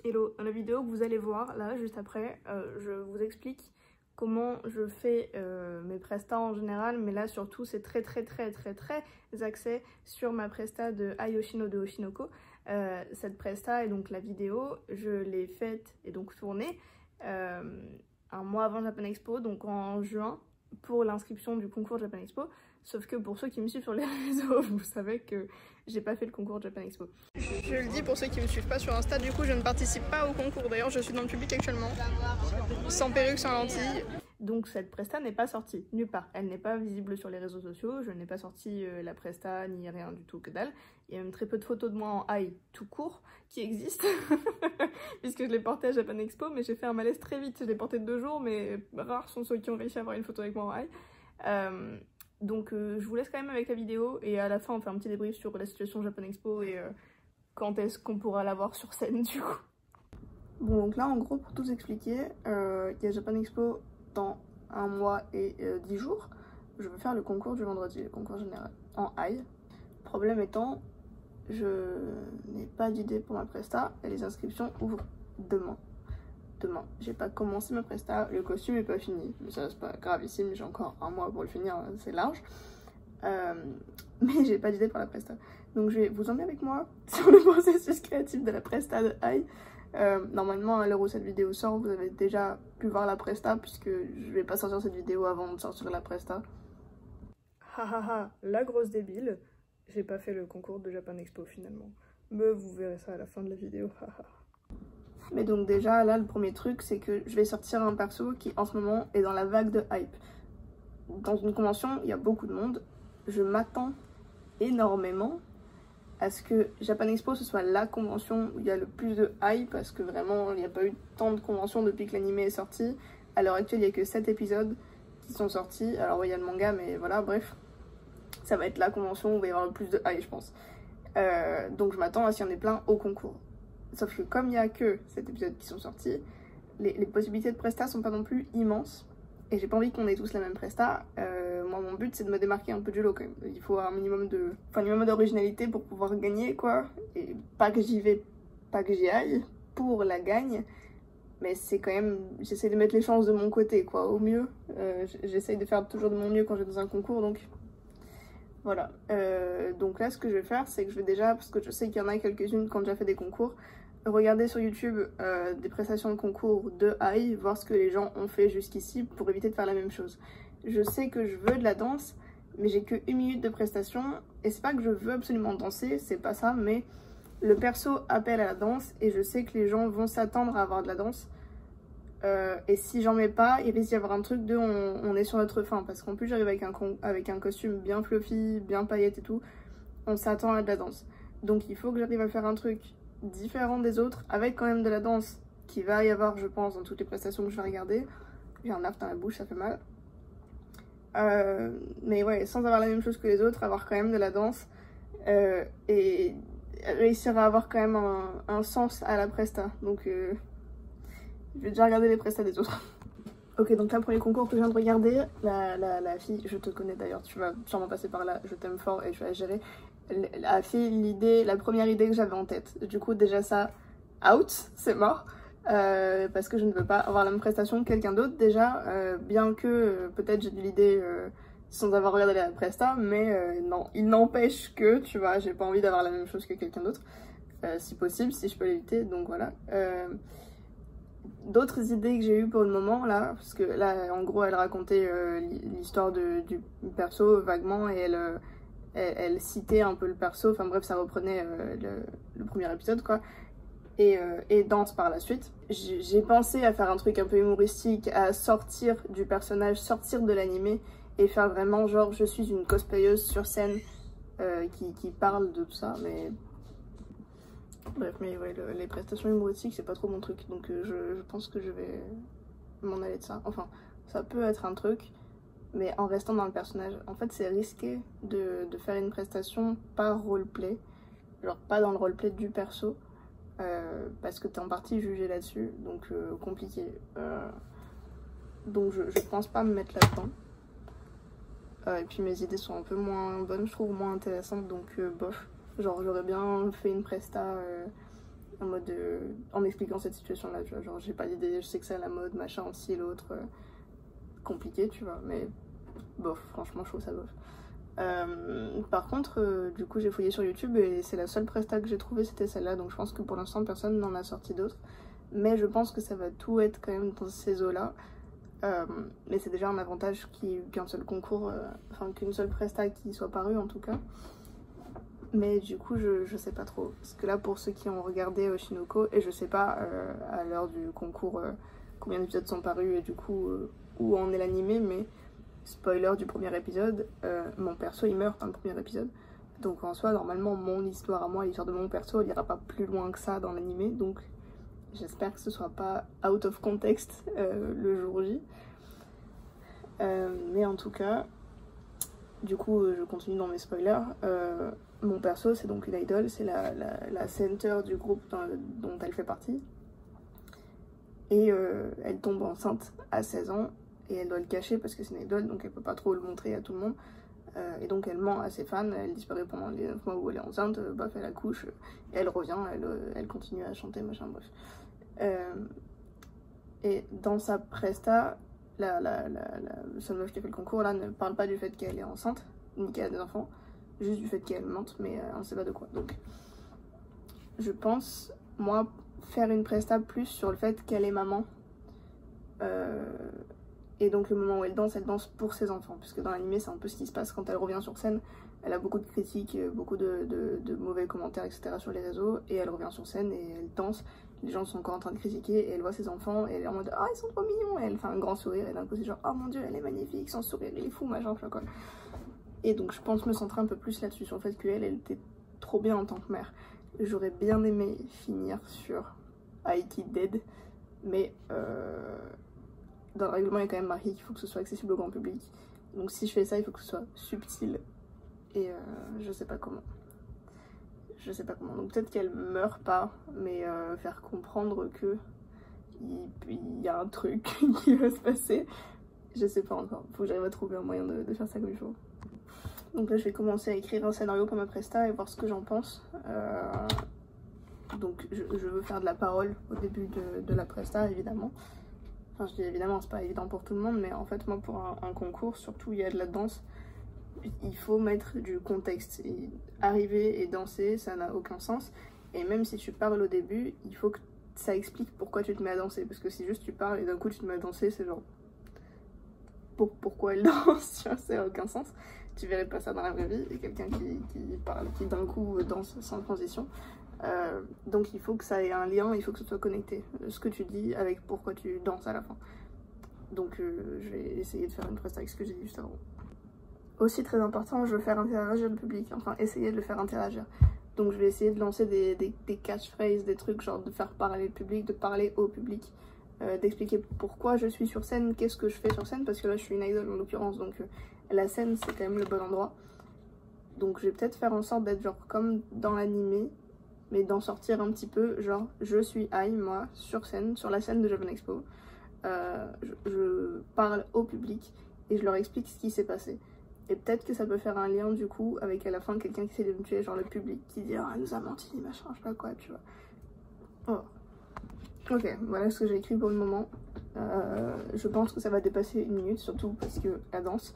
Hello, dans la vidéo que vous allez voir là juste après, je vous explique comment je fais mes prestats en général, mais là surtout c'est très axé sur ma presta de Ai Yoshino de Oshinoko. Cette presta et donc la vidéo, je l'ai faite et donc tournée un mois avant Japan Expo, donc en juin, pour l'inscription du concours Japan Expo. Sauf que pour ceux qui me suivent sur les réseaux, vous savez que j'ai pas fait le concours Japan Expo. Je le dis pour ceux qui me suivent pas sur Insta, du coup je ne participe pas au concours. D'ailleurs je suis dans le public actuellement, sans perruque, sans lentilles. Donc cette presta n'est pas sortie, nulle part. Elle n'est pas visible sur les réseaux sociaux, je n'ai pas sorti la presta ni rien du tout, que dalle. Il y a même très peu de photos de moi en Ai tout court qui existent, puisque je l'ai porté à Japan Expo, mais j'ai fait un malaise très vite. Je l'ai porté 2 jours, mais rares sont ceux qui ont réussi à avoir une photo avec moi en Ai. Donc je vous laisse quand même avec la vidéo, et à la fin on fait un petit débrief sur la situation Japan Expo et quand est-ce qu'on pourra la voir sur scène du coup. Bon, donc là en gros pour tout expliquer, il y a Japan Expo dans 1 mois et 10 jours. Je veux faire le concours du vendredi, le concours général en Ai. Problème étant, je n'ai pas d'idée pour ma presta et les inscriptions ouvrent demain. J'ai pas commencé ma presta, le costume est pas fini, mais ça c'est pas gravissime, j'ai encore 1 mois pour le finir, c'est large. Mais j'ai pas d'idée pour la presta. Donc je vais vous emmener avec moi sur le processus créatif de la presta de Ai. Normalement à l'heure où cette vidéo sort, vous avez déjà pu voir la presta, puisque je vais pas sortir cette vidéo avant de sortir la presta. Hahaha, la grosse débile, j'ai pas fait le concours de Japan Expo finalement. Mais vous verrez ça à la fin de la vidéo, haha. Mais donc déjà là le premier truc c'est que je vais sortir un perso qui en ce moment est dans la vague de hype. Dans une convention il y a beaucoup de monde, je m'attends énormément à ce que Japan Expo ce soit la convention où il y a le plus de hype, parce que vraiment il n'y a pas eu tant de conventions depuis que l'anime est sorti. À l'heure actuelle il n'y a que 7 épisodes qui sont sortis, alors il y a le manga mais voilà, bref. Ça va être la convention où il va y avoir le plus de hype je pense. Donc je m'attends à ce qu'il y en ait plein au concours. Sauf que comme il n'y a que 7 épisodes qui sont sortis, les possibilités de presta sont pas non plus immenses. Et j'ai pas envie qu'on ait tous la même presta. Moi mon but c'est de me démarquer un peu du lot quand même. Il faut un minimum d'originalité pour pouvoir gagner quoi. Et pas que j'y aille pour la gagne. Mais c'est quand même, j'essaie de mettre les chances de mon côté quoi, au mieux. J'essaie de faire toujours de mon mieux quand je vais dans un concours, donc voilà. Donc là ce que je vais faire c'est que je vais déjà, parce que je sais qu'il y en a quelques-unes qui ont déjà fait des concours, regarder sur YouTube des prestations de concours de Ai, voir ce que les gens ont fait jusqu'ici pour éviter de faire la même chose. Je sais que je veux de la danse, mais j'ai que 1 minute de prestation, et c'est pas que je veux absolument danser, c'est pas ça, mais le perso appelle à la danse, et je sais que les gens vont s'attendre à avoir de la danse. Et si j'en mets pas, il risque d'y avoir un truc de on est sur notre fin, parce qu'en plus j'arrive avec un costume bien fluffy, bien paillettes et tout, on s'attend à de la danse. Donc il faut que j'arrive à faire un truc différent des autres, avec quand même de la danse qui va y avoir je pense dans toutes les prestations que je vais regarder. J'ai un aft dans la bouche, ça fait mal. Mais ouais, sans avoir la même chose que les autres, avoir quand même de la danse et réussir à avoir quand même un sens à la presta. Donc je vais déjà regarder les prestats des autres. Ok, donc là, premier concours que je viens de regarder, la fille, je te connais d'ailleurs, tu vas sûrement passer par là, je t'aime fort et tu vas gérer. La fille, la première idée que j'avais en tête. Du coup, déjà ça, out, c'est mort. Parce que je ne veux pas avoir la même prestation que quelqu'un d'autre déjà, bien que peut-être j'ai eu l'idée sans avoir regardé la presta, mais non, il n'empêche que, tu vois, j'ai pas envie d'avoir la même chose que quelqu'un d'autre, si possible, si je peux l'éviter, donc voilà. D'autres idées que j'ai eues pour le moment là, parce que là en gros elle racontait l'histoire du perso vaguement, et elle citait un peu le perso, enfin bref ça reprenait le premier épisode quoi, et danse par la suite. J'ai pensé à faire un truc un peu humoristique, à sortir du personnage, sortir de l'animé et faire vraiment genre je suis une cosplayeuse sur scène qui parle de tout ça, mais bref, mais ouais, les prestations humoristiques, c'est pas trop mon truc, donc je pense que je vais m'en aller de ça. Enfin, ça peut être un truc, mais en restant dans le personnage. En fait, c'est risqué de faire une prestation par roleplay, genre pas dans le roleplay du perso, parce que t'es en partie jugé là-dessus, donc compliqué. Donc je pense pas me mettre là-dedans. Et puis mes idées sont un peu moins bonnes, je trouve, moins intéressantes, donc bof. Genre j'aurais bien fait une presta en mode en expliquant cette situation là, tu vois, genre j'ai pas d'idée, je sais que c'est à la mode, machin, ci l'autre, compliqué, tu vois, mais bof, franchement je trouve ça bof. Par contre, du coup j'ai fouillé sur YouTube et c'est la seule presta que j'ai trouvée, c'était celle-là, donc je pense que pour l'instant personne n'en a sorti d'autres, mais je pense que ça va tout être quand même dans ces eaux-là. Mais c'est déjà un avantage qu'un seul concours, enfin qu'une seule presta qui soit parue en tout cas. Mais du coup je sais pas trop, parce que là pour ceux qui ont regardé Oshinoko, et je sais pas à l'heure du concours combien d'épisodes sont parus et du coup où en est l'animé, mais spoiler du premier épisode, mon perso il meurt dans le premier épisode. Donc en soi normalement mon histoire à moi, l'histoire de mon perso, elle ira pas plus loin que ça dans l'animé, donc j'espère que ce soit pas out of context le jour J. Mais en tout cas, du coup je continue dans mes spoilers. Mon perso c'est donc une idol, c'est la center du groupe dont elle fait partie. Et elle tombe enceinte à 16 ans et elle doit le cacher parce que c'est une idole, donc elle peut pas trop le montrer à tout le monde. Et donc elle ment à ses fans, elle disparaît pendant les 9 mois où elle est enceinte, baf elle accouche, et elle revient, elle continue à chanter, machin, bref. Et dans sa presta, la seule meuf qui a fait le concours là ne parle pas du fait qu'elle est enceinte, ni qu'elle a des enfants, juste du fait qu'elle mente, mais on sait pas de quoi. Donc je pense, moi, faire une presta plus sur le fait qu'elle est maman. Et donc le moment où elle danse pour ses enfants, puisque dans l'animé c'est un peu ce qui se passe quand elle revient sur scène. Elle a beaucoup de critiques, beaucoup de mauvais commentaires, etc. sur les réseaux, et elle revient sur scène et elle danse. Les gens sont encore en train de critiquer, et elle voit ses enfants, et elle est en mode « Ah, ils sont trop mignons !» Et elle fait un grand sourire, et d'un coup c'est genre « Oh mon dieu, elle est magnifique, son sourire, il est fou, machin, je sais quoi. » Et donc je pense me centrer un peu plus là-dessus, sur le fait qu'elle était trop bien en tant que mère. J'aurais bien aimé finir sur Aiki Dead, mais dans le règlement il y a quand même marqué qu'il faut que ce soit accessible au grand public. Donc si je fais ça, il faut que ce soit subtil. Et je sais pas comment. Je sais pas comment. Donc peut-être qu'elle meurt pas, mais faire comprendre que il y a un truc qui va se passer. Je sais pas encore. Faut que j'arrive à trouver un moyen de faire ça comme il faut. Donc là je vais commencer à écrire un scénario pour ma presta et voir ce que j'en pense. Donc je veux faire de la parole au début de la presta évidemment. Enfin je dis évidemment, c'est pas évident pour tout le monde, mais en fait moi pour un concours, surtout il y a de la danse, il faut mettre du contexte. Et arriver et danser, ça n'a aucun sens. Et même si tu parles au début, il faut que ça explique pourquoi tu te mets à danser. Parce que si juste tu parles et d'un coup tu te mets à danser, c'est genre... pourquoi elle danse, tu vois, ça n'a aucun sens. Tu verrais pas ça dans la vraie vie, et quelqu'un qui parle, qui d'un coup danse sans transition. Donc il faut que ça ait un lien, il faut que ce soit connecté, ce que tu dis avec pourquoi tu danses à la fin. Donc je vais essayer de faire une presta avec ce que j'ai dit juste avant. Aussi très important, je veux faire interagir le public, enfin essayer de le faire interagir. Donc je vais essayer de lancer des catchphrases, des trucs genre de faire parler le public, de parler au public, d'expliquer pourquoi je suis sur scène, qu'est-ce que je fais sur scène, parce que là je suis une idol en l'occurrence, donc la scène c'est quand même le bon endroit. Donc je vais peut-être faire en sorte d'être genre comme dans l'animé, mais d'en sortir un petit peu, genre je suis Ai, moi, sur scène, sur la scène de Japan Expo. Je parle au public et je leur explique ce qui s'est passé. Et peut-être que ça peut faire un lien du coup avec à la fin quelqu'un qui essaie de me tuer, genre le public qui dit ah, elle nous a menti, machin, je sais pas quoi, tu vois. Oh. Ok, voilà ce que j'ai écrit pour le moment. Je pense que ça va dépasser 1 minute, surtout parce que la danse.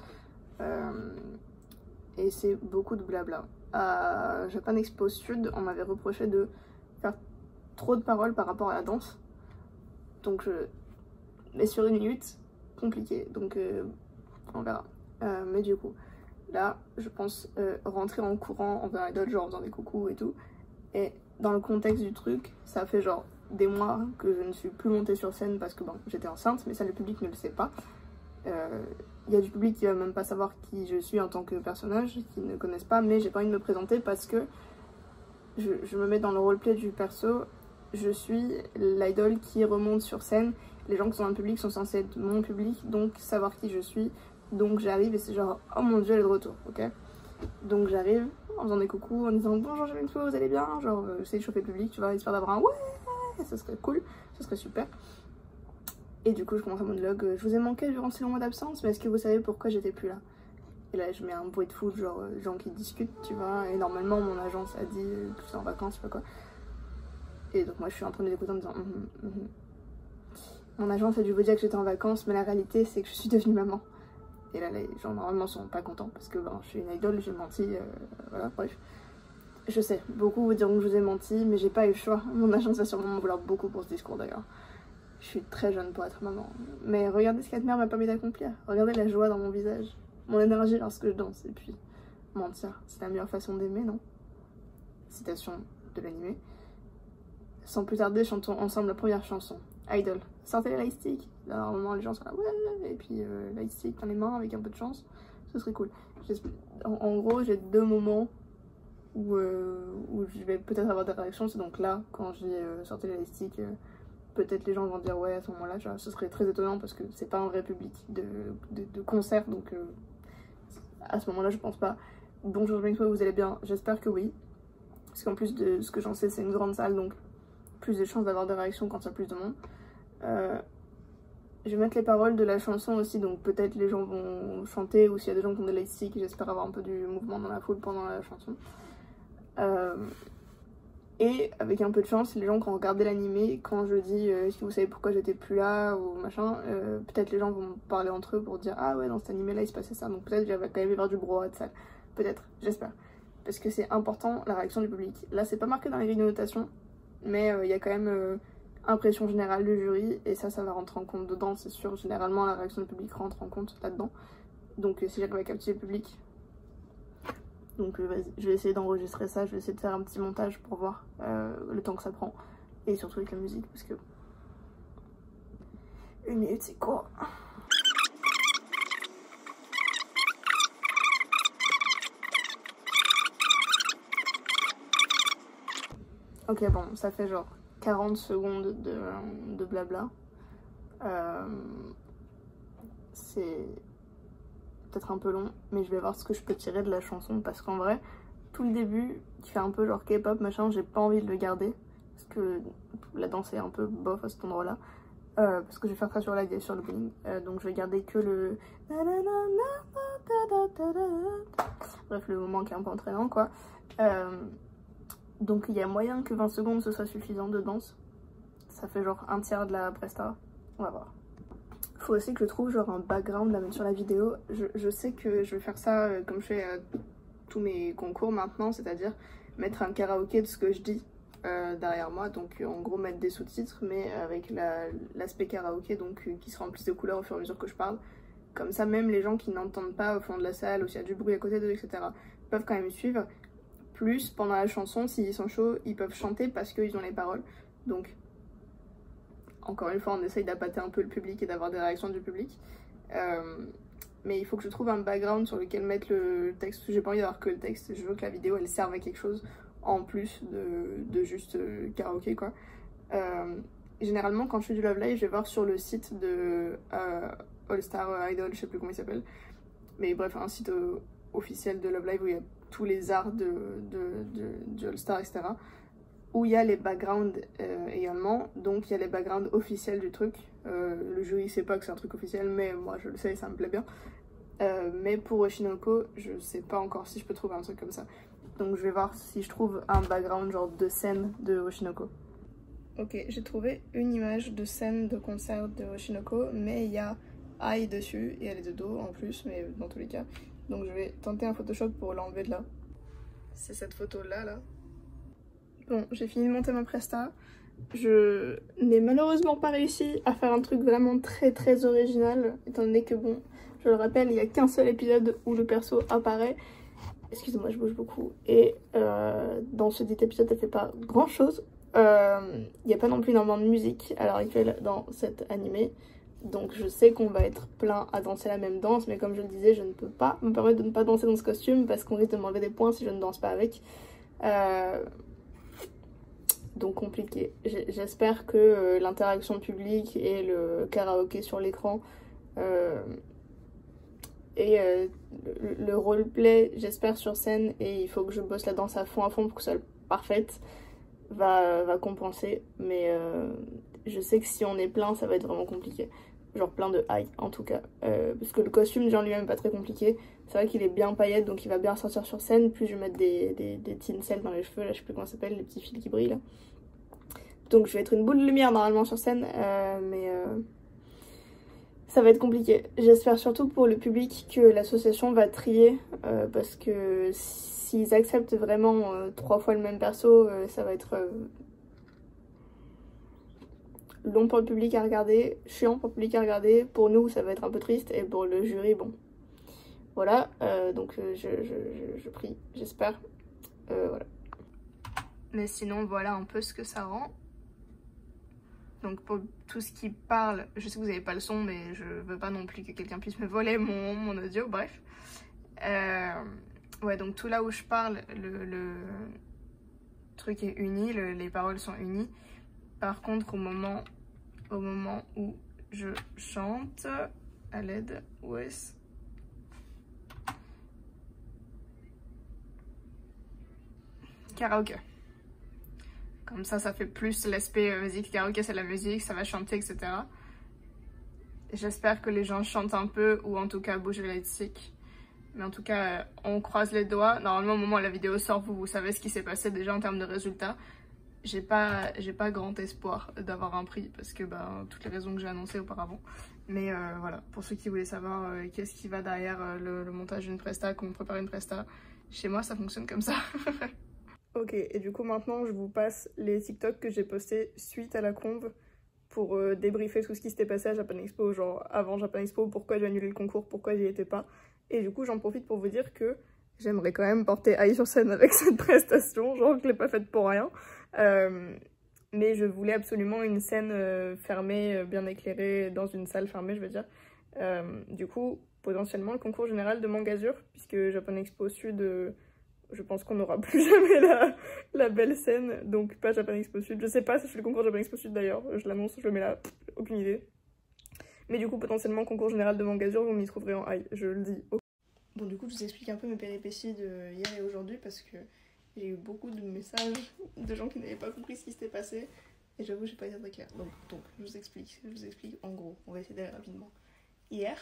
Et c'est beaucoup de blabla. À Japan Expo Sud, on m'avait reproché de faire trop de paroles par rapport à la danse. Donc mais sur 1 minute, compliqué. Donc on verra. Mais du coup, là, je pense rentrer en courant envers un idol, genre en faisant des coucous et tout. Et dans le contexte du truc, ça fait genre des mois que je ne suis plus montée sur scène parce que bon, j'étais enceinte, mais ça le public ne le sait pas. Il y a du public qui va même pas savoir qui je suis en tant que personnage, qui ne connaissent pas, mais j'ai pas envie de me présenter parce que je me mets dans le roleplay du perso. Je suis l'idol qui remonte sur scène. Les gens qui sont dans le public sont censés être mon public, donc savoir qui je suis. Donc j'arrive et c'est genre oh mon dieu elle est de retour, ok. Donc j'arrive en faisant des coucous, en disant bonjour Japan Expo, vous allez bien, genre j'essaie de chauffer le public, tu vois, histoire d'avoir un ouais, ça serait cool, ça serait super. Et du coup je commence un monologue, je vous ai manqué durant ces longs mois d'absence, mais est-ce que vous savez pourquoi j'étais plus là? Et là je mets un bruit de foot, genre gens qui discutent, tu vois, et normalement mon agence a dit que j'étais en vacances, je sais pas quoi. Et donc moi je suis en train de l'écouter en me disant Mon agence a dû vous dire que j'étais en vacances, mais la réalité c'est que je suis devenue maman. Et là les gens normalement sont pas contents parce que ben, je suis une idole, j'ai menti, voilà, bref. Je sais, beaucoup vous diront que je vous ai menti, mais j'ai pas eu le choix. Mon agence va sûrement m'en vouloir beaucoup pour ce discours d'ailleurs. Je suis très jeune pour être maman. Mais regardez ce qu'être mère m'a permis d'accomplir. Regardez la joie dans mon visage, mon énergie lorsque je danse. Et puis, mentir, c'est la meilleure façon d'aimer, non? Citation de l'animé. Sans plus tarder, chantons ensemble la première chanson. Idol. Sortez les lightsticks. Normalement, les gens sont là, ouais, et puis lightstick dans les mains avec un peu de chance. Ce serait cool. En gros, j'ai 2 moments où je vais peut-être avoir des réactions. C'est donc là, quand j'ai sorti les lightsticks, peut-être les gens vont dire ouais à ce moment-là. Ce serait très étonnant parce que c'est pas un vrai public de concert. Donc à ce moment-là, je pense pas. Bonjour, vous allez bien? J'espère que oui. Parce qu'en plus de ce que j'en sais, c'est une grande salle, donc plus de chances d'avoir des réactions quand il y a plus de monde. Je vais mettre les paroles de la chanson aussi, donc peut-être les gens vont chanter, ou s'il y a des gens qui ont des lightsticks, j'espère avoir un peu du mouvement dans la foule pendant la chanson. Et avec un peu de chance, les gens qui ont regardé l'animé, quand je dis est-ce que vous savez pourquoi j'étais plus là ou machin, peut-être les gens vont parler entre eux pour dire ah ouais dans cet animé là il se passait ça, donc peut-être j'avais quand même avoir du brouhaha de salle, peut-être, j'espère, parce que c'est important la réaction du public. Là c'est pas marqué dans les grilles de notation, mais il y a quand même impression générale du jury et ça va rentrer en compte dedans, c'est sûr. Généralement la réaction du public rentre en compte là-dedans, donc si j'arrive à capter le public. Donc vas-y, je vais essayer d'enregistrer ça, je vais essayer de faire un petit montage pour voir le temps que ça prend. Et surtout avec la musique, parce que 1 minute c'est court. Ok bon, ça fait genre 40 secondes de blabla. C'est peut-être un peu long, mais je vais voir ce que je peux tirer de la chanson, parce qu'en vrai, tout le début, qui fait un peu genre K-pop machin, j'ai pas envie de le garder, parce que la danse est un peu bof à cet endroit-là, parce que je vais faire ça sur sur l'opening, donc je vais garder que le... Bref, le moment qui est un peu entraînant, quoi. Donc il y a moyen que 20 secondes ce soit suffisant de danse, ça fait genre 1/3 de la presta, on va voir. Faut aussi que je trouve genre un background à mettre sur la vidéo. Je sais que je vais faire ça comme je fais tous mes concours maintenant, c'est-à-dire mettre un karaoké de ce que je dis derrière moi, donc en gros mettre des sous-titres mais avec l'aspect karaoké, donc qui se remplissent de couleurs au fur et à mesure que je parle. Comme ça même les gens qui n'entendent pas au fond de la salle ou s'il y a du bruit à côté d'eux, etc. peuvent quand même suivre. Plus pendant la chanson, s'ils sont chauds, ils peuvent chanter parce qu'ils ont les paroles. Donc encore une fois, on essaye d'appâter un peu le public et d'avoir des réactions du public. Mais il faut que je trouve un background sur lequel mettre le texte. J'ai pas envie d'avoir que le texte, je veux que la vidéo elle serve à quelque chose en plus de juste karaoké quoi. Généralement quand je fais du Love Live, je vais voir sur le site de All Star Idol, je sais plus comment il s'appelle. Mais bref, un site officiel de Love Live où il y a tous les arts du All Star, etc. Où il y a les backgrounds également, donc il y a les backgrounds officiels du truc. Le jury sait pas que c'est un truc officiel, mais moi je le sais et ça me plaît bien. Mais pour Oshinoko, je sais pas encore si je peux trouver un truc comme ça. Donc je vais voir si je trouve un background genre de scène de Oshinoko. Ok, j'ai trouvé une image de scène de concert de Oshinoko, mais il y a Ai dessus et elle est de dos en plus, mais dans tous les cas. Donc je vais tenter un Photoshop pour l'enlever de là. C'est cette photo là. Bon, j'ai fini de monter ma presta. Je n'ai malheureusement pas réussi à faire un truc vraiment très original, étant donné que bon, je le rappelle, il n'y a qu'un seul épisode où le perso apparaît. Excusez-moi, je bouge beaucoup. Et dans ce dit épisode, elle fait pas grand chose. Il n'y a pas non plus énormément de musique à l'heure actuelle dans cet animé. Donc je sais qu'on va être plein à danser la même danse, mais comme je le disais, je ne peux pas me permettre de ne pas danser dans ce costume parce qu'on risque de m'enlever des points si je ne danse pas avec. Donc compliqué. J'espère que l'interaction publique et le karaoké sur l'écran et le roleplay, j'espère sur scène, et il faut que je bosse la danse à fond pour que ça soit parfaite, va compenser. Mais je sais que si on est plein, ça va être vraiment compliqué. Genre plein de high en tout cas. Parce que le costume déjà en lui-même pas très compliqué. C'est vrai qu'il est bien paillette, donc il va bien sortir sur scène. Plus je vais mettre des tinsels dans les cheveux, là je sais plus comment ça s'appelle, les petits fils qui brillent là. Donc je vais être une boule de lumière normalement sur scène, mais ça va être compliqué. J'espère surtout pour le public que l'association va trier, parce que s'ils acceptent vraiment 3 fois le même perso, ça va être long pour le public à regarder, chiant pour le public à regarder. Pour nous, ça va être un peu triste, et pour le jury, bon. Voilà, donc je prie, j'espère. Voilà. Mais sinon, voilà un peu ce que ça rend. Donc pour tout ce qui parle, je sais que vous n'avez pas le son, mais je veux pas non plus que quelqu'un puisse me voler mon audio, bref. Ouais, donc tout là où je parle, le truc est uni, les paroles sont unies. Par contre, au moment où je chante, à l'aide, où est-ce? Karaoké. Comme ça fait plus l'aspect musique. Karaoké, c'est la musique, ça va chanter, etc. J'espère que les gens chantent un peu, ou en tout cas bougent les sticks. Mais en tout cas, on croise les doigts. Normalement, au moment où la vidéo sort, vous savez ce qui s'est passé déjà en termes de résultats. J'ai pas grand espoir d'avoir un prix, parce que toutes les raisons que j'ai annoncées auparavant. Mais voilà, pour ceux qui voulaient savoir qu'est-ce qui va derrière le montage d'une presta, comment préparer une presta, chez moi, ça fonctionne comme ça. Ok, et du coup maintenant je vous passe les TikTok que j'ai postés suite à la conve pour débriefer tout ce qui s'était passé à Japan Expo, genre avant Japan Expo, pourquoi j'ai annulé le concours, pourquoi j'y étais pas. Et du coup j'en profite pour vous dire que j'aimerais quand même porter Aïe sur scène avec cette prestation, genre je l'ai pas faite pour rien. Mais je voulais absolument une scène fermée, bien éclairée, dans une salle fermée je veux dire. Du coup potentiellement le concours général de Mangazur, puisque Japan Expo Sud... je pense qu'on n'aura plus jamais la belle scène, donc pas Japan Expo Sud. Je sais pas si je fais le concours Japan Expo Sud d'ailleurs, je l'annonce, je le mets là, aucune idée. Mais du coup, potentiellement, concours général de Mangazur, vous m'y trouverez en high, je le dis. Bon, du coup, je vous explique un peu mes péripéties de hier et aujourd'hui parce que j'ai eu beaucoup de messages de gens qui n'avaient pas compris ce qui s'était passé. Et j'avoue, j'ai pas été très claire. Donc, je vous explique en gros. On va essayer d'aller rapidement. Hier,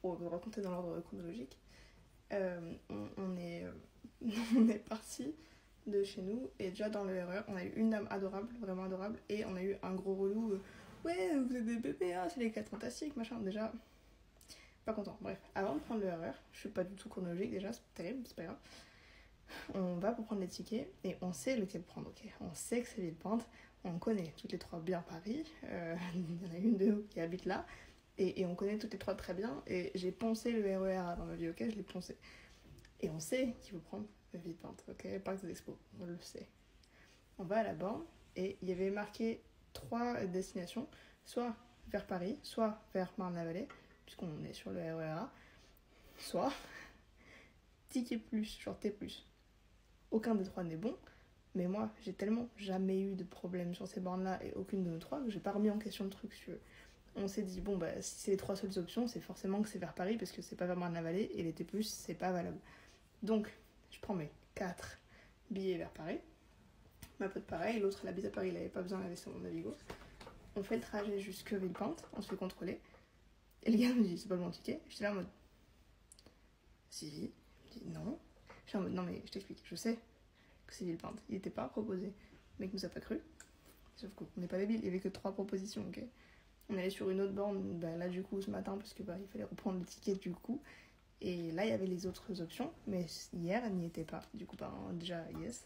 on va raconter dans l'ordre chronologique. On est parti de chez nous et déjà dans le RER on a eu une dame adorable, vraiment adorable, et on a eu un gros relou ouais vous êtes des bébés, hein, c'est les 4 fantastiques machin, déjà pas content. Bref, avant de prendre le RER, je suis pas du tout chronologique déjà, c'est terrible, c'est pas grave, on va pour prendre les tickets et on sait lequel prendre, ok, on sait que c'est Villepinte, on connaît toutes les 3 bien Paris, il y en a une de nous qui habite là. Et on connaît toutes les 3 très bien. Et j'ai poncé le RER dans ma vie, ok, je l'ai poncé. Et on sait qu'il faut prendre le Villepinte, ok, Parc des Expos, on le sait. On va à la borne et il y avait marqué 3 destinations, soit vers Paris, soit vers Marne-la-Vallée, puisqu'on est sur le RER, soit ticket plus, genre T+. Aucun des 3 n'est bon, mais moi j'ai tellement jamais eu de problème sur ces bornes-là et aucune de nos 3 que j'ai pas remis en question le truc sur eux. On s'est dit, bon, si c'est les 3 seules options, c'est forcément que c'est vers Paris, parce que c'est pas vers Marne-la-Vallée, et les T+, c'est pas valable. Donc, je prends mes 4 billets vers Paris. Ma pote pareil, l'autre elle habite à Paris, il avait pas besoin d'aller sur mon Navigo. On fait le trajet jusque Villepinte, on se fait contrôler. Et le gars me dit, c'est pas le bon ticket. J'étais là en mode, si. Il me dit, non. J'étais en mode, non mais je t'explique, je sais que c'est Villepinte. Il était pas proposé. Le mec nous a pas cru. Sauf qu'on n'est pas débile, il y avait que 3 propositions, ok. On allait sur une autre borne, là du coup ce matin, parce que il fallait reprendre le ticket du coup. Et là il y avait les autres options, mais hier elle n'y était pas. Du coup déjà yes.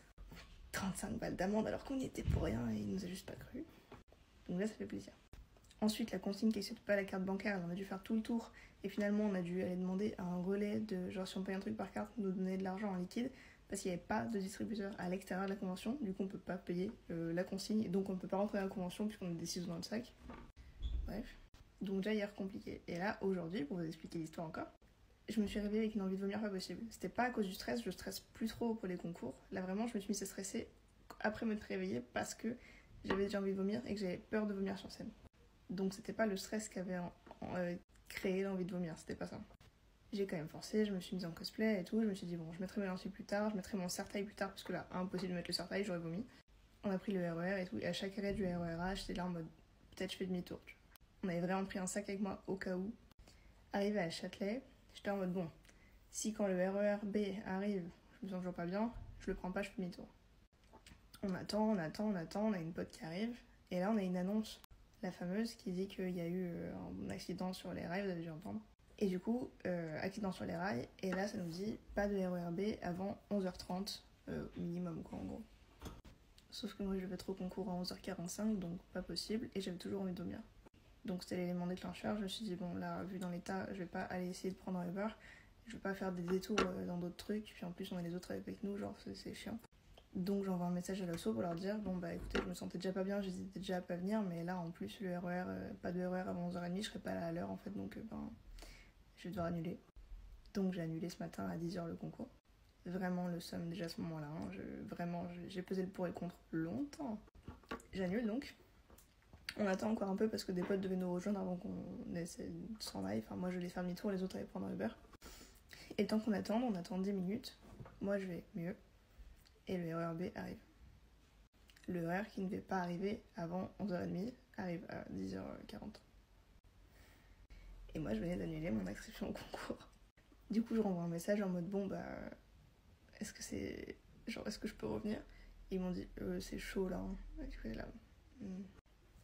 35 balles d'amende alors qu'on y était pour rien et il nous a juste pas cru. Donc là ça fait plaisir. Ensuite la consigne qui accepte pas la carte bancaire, on a dû faire tout le tour. Et finalement on a dû aller demander à un relais de genre si on paye un truc par carte, nous donner de l'argent en liquide. Parce qu'il n'y avait pas de distributeur à l'extérieur de la convention. Du coup on peut pas payer la consigne. Et donc on ne peut pas rentrer dans la convention puisqu'on a des ciseaux dans le sac. Bref, donc déjà hier compliqué. Et là, aujourd'hui, pour vous expliquer l'histoire encore, je me suis réveillée avec une envie de vomir pas possible. C'était pas à cause du stress, je stresse plus trop pour les concours. Là vraiment, je me suis mise à stresser après m'être réveillée parce que j'avais déjà envie de vomir et que j'avais peur de vomir sur scène. Donc c'était pas le stress qui avait créé l'envie de vomir, c'était pas ça. J'ai quand même forcé, je me suis mise en cosplay et tout, je me suis dit bon, je mettrai mes lentilles plus tard, je mettrai mon serre-taille plus tard parce que là, impossible de mettre le serre-taille, j'aurais vomi. On a pris le RER et tout, et à chaque arrêt du RER, j'étais là en mode peut-être je fais demi-tour. On avait vraiment pris un sac avec moi au cas où. Arrivé à Châtelet, j'étais en mode bon, si quand le RER B arrive, je me sens toujours pas bien, je le prends pas, je fais demi-tour. On attend, on a une pote qui arrive, et là on a une annonce, la fameuse, qui dit qu'il y a eu un accident sur les rails, vous avez dû entendre. Et du coup, accident sur les rails, et là ça nous dit pas de RER B avant 11h30 minimum quoi en gros. Sauf que moi je vais être au concours à 11h45, donc pas possible, et j'avais toujours envie de dormir. Donc c'était l'élément déclencheur, je me suis dit bon là, vu dans l'état, je vais pas aller essayer de prendre un Uber, je vais pas faire des détours dans d'autres trucs, puis en plus on a les autres avec nous, genre c'est chiant. Donc j'envoie un message à l'asso pour leur dire bon bah écoutez, je me sentais déjà pas bien, j'hésitais déjà à pas venir, mais là en plus le RER, pas de RER avant 11h30, je serais pas là à l'heure en fait, donc je vais devoir annuler. Donc j'ai annulé ce matin à 10h le concours. Vraiment le seum déjà à ce moment-là, hein. J'ai pesé le pour et le contre longtemps. J'annule donc. On attend encore un peu parce que des potes devaient nous rejoindre avant qu'on s'en aille. Enfin moi je vais faire demi-tour, les autres allaient prendre un Uber. Et le temps qu'on attend, on attend 10 minutes. Moi je vais mieux. Et le RER B arrive. Le RER qui ne devait pas arriver avant 11h30 arrive à 10h40. Et moi je venais d'annuler mon inscription au concours. Du coup je renvoie un message en mode bon bah est-ce que je peux revenir? Et ils m'ont dit c'est chaud là, hein. Du coup, là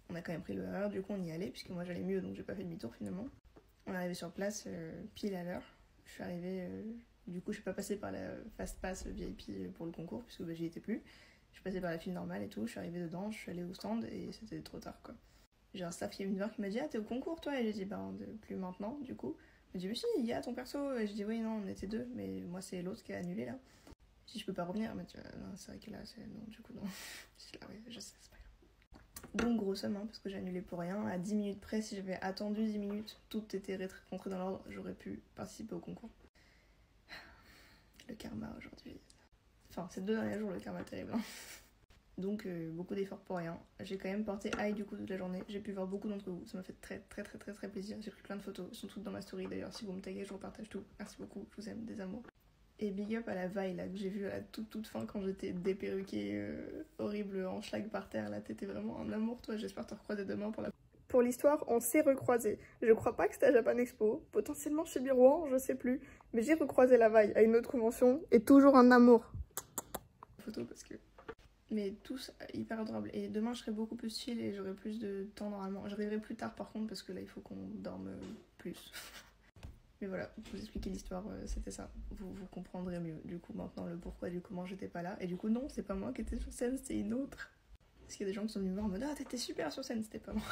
on a quand même pris le RER, du coup on y allait puisque moi j'allais mieux donc j'ai pas fait demi-tour finalement. On est arrivé sur place pile à l'heure. Je suis arrivée, du coup je suis pas passée par la fast pass VIP pour le concours puisque j'y étais plus. Je suis passée par la file normale et tout, je suis arrivée dedans, je suis allée au stand et c'était trop tard quoi. J'ai un staff qui est venu me voir qui m'a dit ah t'es au concours toi? Et j'ai dit plus maintenant du coup. Il m'a dit mais si il y a ton perso, et je dis oui non on était deux mais moi c'est l'autre qui a annulé là. Si je peux pas revenir, mais non c'est vrai que là c'est non du coup non. Je dis là oui je sais c'est pas grave. Donc gros somme hein, parce que j'ai annulé pour rien. À 10 minutes près, si j'avais attendu 10 minutes, tout était rentré dans l'ordre, j'aurais pu participer au concours. Le karma aujourd'hui. Enfin ces 2 derniers jours le karma terrible. Hein. Donc beaucoup d'efforts pour rien. J'ai quand même porté high du coup toute la journée. J'ai pu voir beaucoup d'entre vous. Ça m'a fait très plaisir. J'ai pris plein de photos. Elles sont toutes dans ma story d'ailleurs. Si vous me taguez, je vous partage tout. Merci beaucoup. Je vous aime des amours. Et big up à la vaille là que j'ai vue à la toute fin quand j'étais déperruquée, horrible en schlag par terre. Là t'étais vraiment un amour toi. J'espère te recroiser demain pour la... Pour l'histoire, on s'est recroisés. Je crois pas que c'était à Japan Expo. Potentiellement chez Birouan, je sais plus. Mais j'ai recroisé la vaille à une autre convention. Et toujours un amour. Photo parce que... Mais tous hyper adorables. Et demain, je serai beaucoup plus chill et j'aurai plus de temps normalement. J'arriverai plus tard par contre parce que là, il faut qu'on dorme plus. Mais voilà, pour vous expliquer l'histoire, c'était ça. Vous comprendrez mieux. Du coup, maintenant, le pourquoi du comment j'étais pas là. Et du coup, non, c'est pas moi qui étais sur scène, c'était une autre. Parce qu'il y a des gens qui sont venus me voir en mode ah, t'étais super sur scène, c'était pas moi.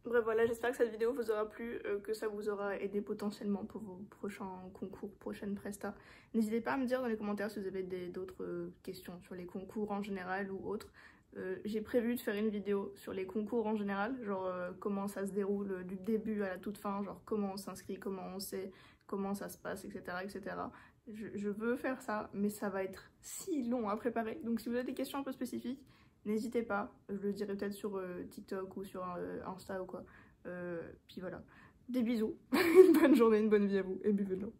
Bref, voilà, j'espère que cette vidéo vous aura plu, que ça vous aura aidé potentiellement pour vos prochains concours, prochaines prestas. N'hésitez pas à me dire dans les commentaires si vous avez d'autres questions sur les concours en général ou autres. J'ai prévu de faire une vidéo sur les concours en général, genre comment ça se déroule du début à la toute fin, genre comment on s'inscrit, comment on sait, comment ça se passe, etc. etc. Je veux faire ça, mais ça va être si long à préparer. Donc si vous avez des questions un peu spécifiques, n'hésitez pas, je le dirai peut-être sur TikTok ou sur Insta ou quoi. Puis voilà, des bisous, une bonne journée, une bonne vie à vous et buvez de l'eau.